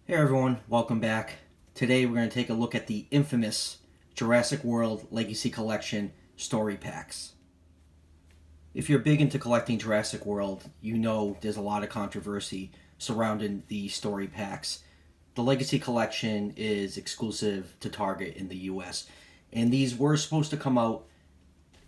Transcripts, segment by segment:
Hey everyone, welcome back. Today we're going to take a look at the infamous Jurassic World Legacy Collection story packs. If you're big into collecting Jurassic World, you know there's a lot of controversy surrounding the story packs. The Legacy Collection is exclusive to Target in the US, and these were supposed to come out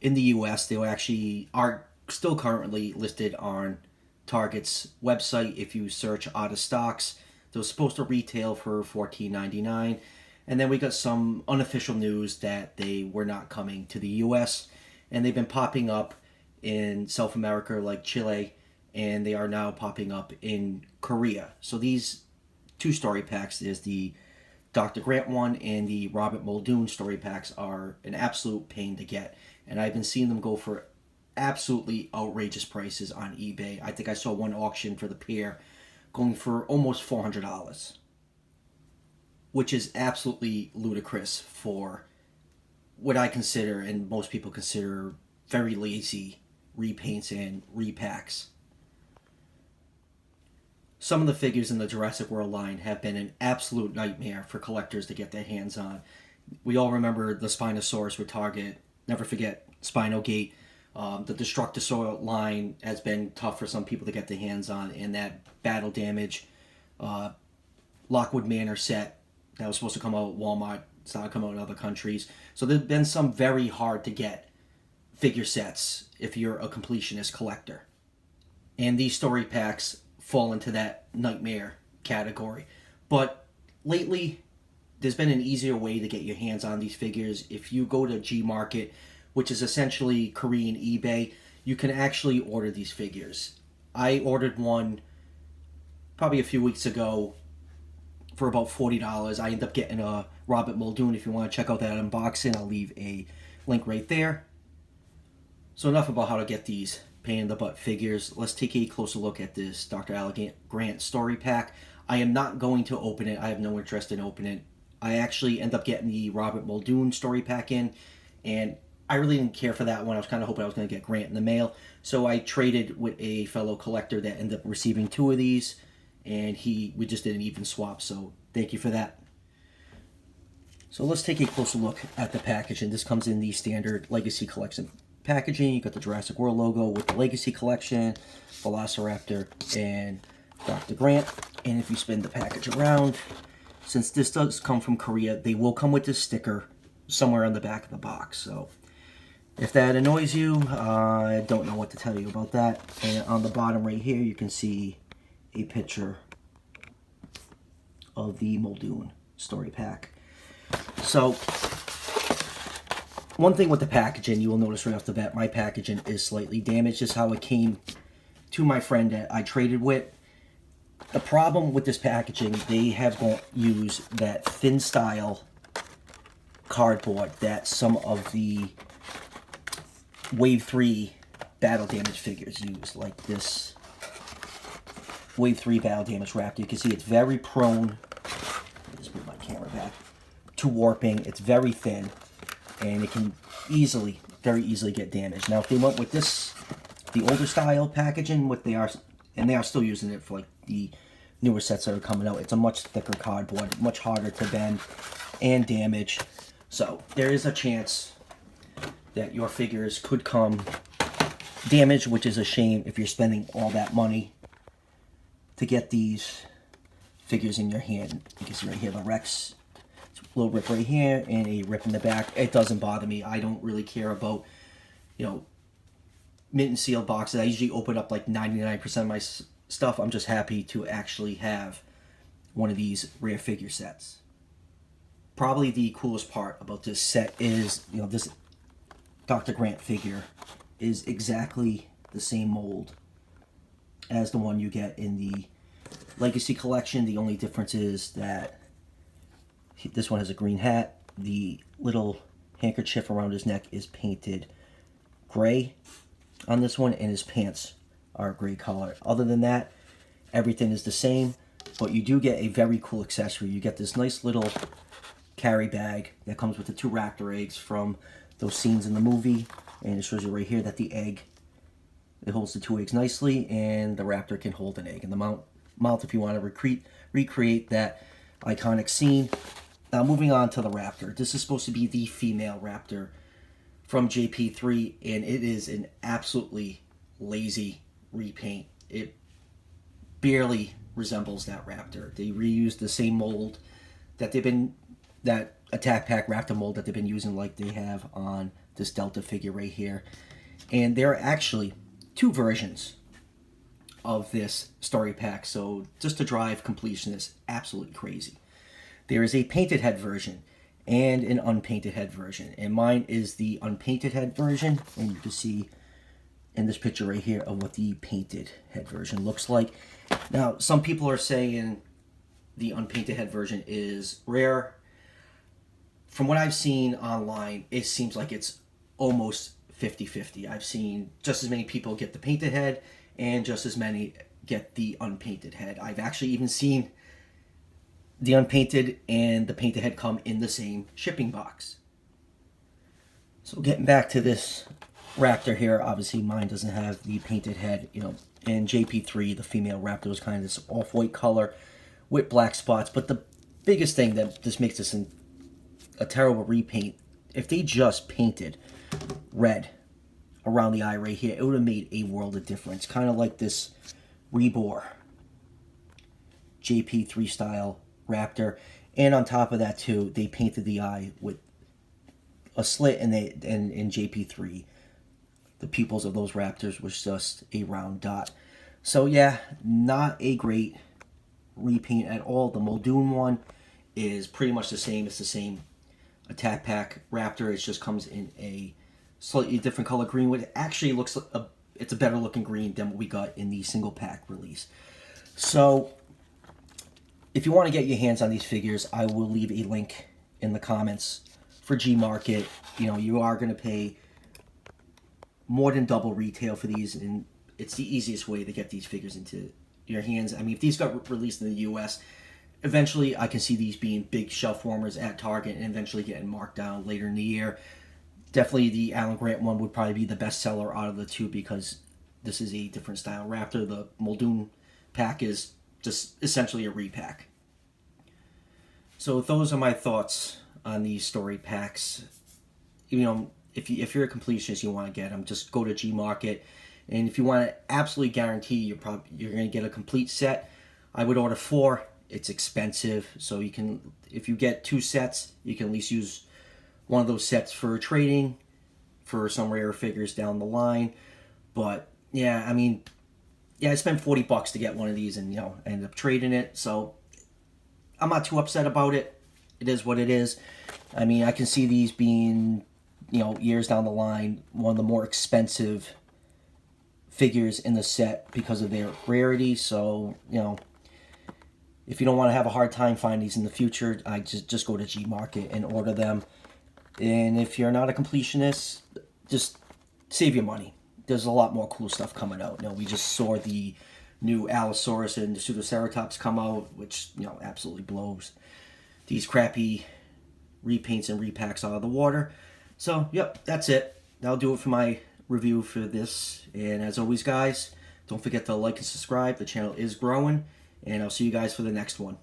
in the US. They actually are still currently listed on Target's website if you search out of stocks. They were supposed to retail for $14.99, and then we got some unofficial news that they were not coming to the U.S., and they've been popping up in South America like Chile, and they are now popping up in Korea. So these two story packs, there's the Dr. Grant one and the Robert Muldoon story packs, are an absolute pain to get, and I've been seeing them go for absolutely outrageous prices on eBay. I think I saw one auction for the pair going for almost $400, which is absolutely ludicrous for what I consider, and most people consider, very lazy repaints and repacks. Some of the figures in the Jurassic World line have been an absolute nightmare for collectors to get their hands on. We all remember the Spinosaurus with Target. Never forget Spinogate. The Destructosaur line has been tough for some people to get their hands on, and that Battle Damage Lockwood Manor set that was supposed to come out at Walmart, it's not coming out in other countries. So there have been some very hard to get figure sets if you're a completionist collector. And these story packs fall into that nightmare category. But lately, there's been an easier way to get your hands on these figures. If you go to Gmarket, which is essentially Korean eBay, you can actually order these figures. I ordered one probably a few weeks ago for about $40. I ended up getting a Robert Muldoon. If you want to check out that unboxing, I'll leave a link right there. So enough about how to get these pain in the butt figures. Let's take a closer look at this Dr. Allegheny Grant story pack. I am not going to open it. I have no interest in opening it. I actually end up getting the Robert Muldoon story pack in, and I really didn't care for that one. I was kind of hoping I was going to get Grant in the mail. So I traded with a fellow collector that ended up receiving two of these, and we just did an even swap. So thank you for that. So let's take a closer look at the packaging. This comes in the standard Legacy Collection packaging. You got the Jurassic World logo with the Legacy Collection, Velociraptor, and Dr. Grant. And if you spin the package around, since this does come from Korea, they will come with this sticker somewhere on the back of the box. So if that annoys you, I don't know what to tell you about that. And on the bottom right here, you can see a picture of the Muldoon story pack. So one thing with the packaging, you will notice right off the bat, my packaging is slightly damaged. This is how it came to my friend that I traded with. The problem with this packaging, they have used that thin style cardboard that some of the Wave 3 Battle Damage figures use, like this Wave 3 Battle Damage Raptor. You can see it's very prone, just move my camera back, to warping. It's very thin, and it can very easily get damaged. Now, if they went with this, the older style packaging, they are still using it for like the newer sets that are coming out, it's a much thicker cardboard, much harder to bend and damage. So there is a chance that your figures could come damaged, which is a shame if you're spending all that money to get these figures in your hand. You can see right here the Rex, it's a little rip right here and a rip in the back. It doesn't bother me. I don't really care about, mint and sealed boxes. I usually open up like 99% of my stuff. I'm just happy to actually have one of these rare figure sets. Probably the coolest part about this set is, this Dr. Grant figure is exactly the same mold as the one you get in the Legacy Collection. The only difference is that this one has a green hat. The little handkerchief around his neck is painted gray on this one, and his pants are gray color. Other than that, everything is the same, but you do get a very cool accessory. You get this nice little carry bag that comes with the two Raptor eggs from those scenes in the movie, and it shows you right here that the egg, it holds the two eggs nicely, and the Raptor can hold an egg. And the mount mouth if you want to recreate that iconic scene. Now moving on to the Raptor. This is supposed to be the female Raptor from JP3, and it is an absolutely lazy repaint. It barely resembles that Raptor. They reused the same mold that that Attack Pack Raptor mold that they've been using, like they have on this Delta figure right here. And there are actually two versions of this story pack, so just to drive completionists absolutely crazy. There is a painted head version and an unpainted head version, and mine is the unpainted head version, and you can see in this picture right here of what the painted head version looks like. Now, some people are saying the unpainted head version is rare. From what I've seen online, it seems like it's almost 50-50. I've seen just as many people get the painted head and just as many get the unpainted head. I've actually even seen the unpainted and the painted head come in the same shipping box. So getting back to this Raptor here, obviously mine doesn't have the painted head. You know, in JP3, the female Raptor was kind of this off-white color with black spots. But the biggest thing that just makes this a terrible repaint, if they just painted red around the eye right here, it would have made a world of difference. Kind of like this Rebor JP3 style Raptor. And on top of that too, they painted the eye with a slit, and in JP3 the pupils of those Raptors was just a round dot. So yeah, not a great repaint at all. The Muldoon one is pretty much the same. It's the same Attack Pack Raptor. It just comes in a slightly different color green, which actually looks like it's a better looking green than what we got in the single pack release. So if you want to get your hands on these figures, I will leave a link in the comments for G Market. You know, you are going to pay more than double retail for these, and it's the easiest way to get these figures into your hands. I mean, if these got released in the US, eventually I can see these being big shelf warmers at Target and eventually getting marked down later in the year. Definitely the Alan Grant one would probably be the best seller out of the two, because this is a different style Raptor. The Muldoon pack is just essentially a repack. So those are my thoughts on these story packs. You know, if you're a completionist, you want to get them, just go to G Market. And if you want to absolutely guarantee you're going to get a complete set, I would order 4. It's expensive, so you can, if you get 2 sets, you can at least use one of those sets for trading for some rare figures down the line. But yeah, I mean, yeah, I spent $40 to get one of these, and you know, I ended up trading it. So I'm not too upset about it. It is what it is. I mean, I can see these being, you know, years down the line, one of the more expensive figures in the set because of their rarity. So, you know, if you don't want to have a hard time finding these in the future, I just go to G Market and order them. And if you're not a completionist, just save your money. There's a lot more cool stuff coming out. You know, we just saw the new Allosaurus and the Pseudoceratops come out, which, you know, absolutely blows these crappy repaints and repacks out of the water. So, yep, that's it. That'll do it for my review for this. And as always, guys, don't forget to like and subscribe. The channel is growing. And I'll see you guys for the next one.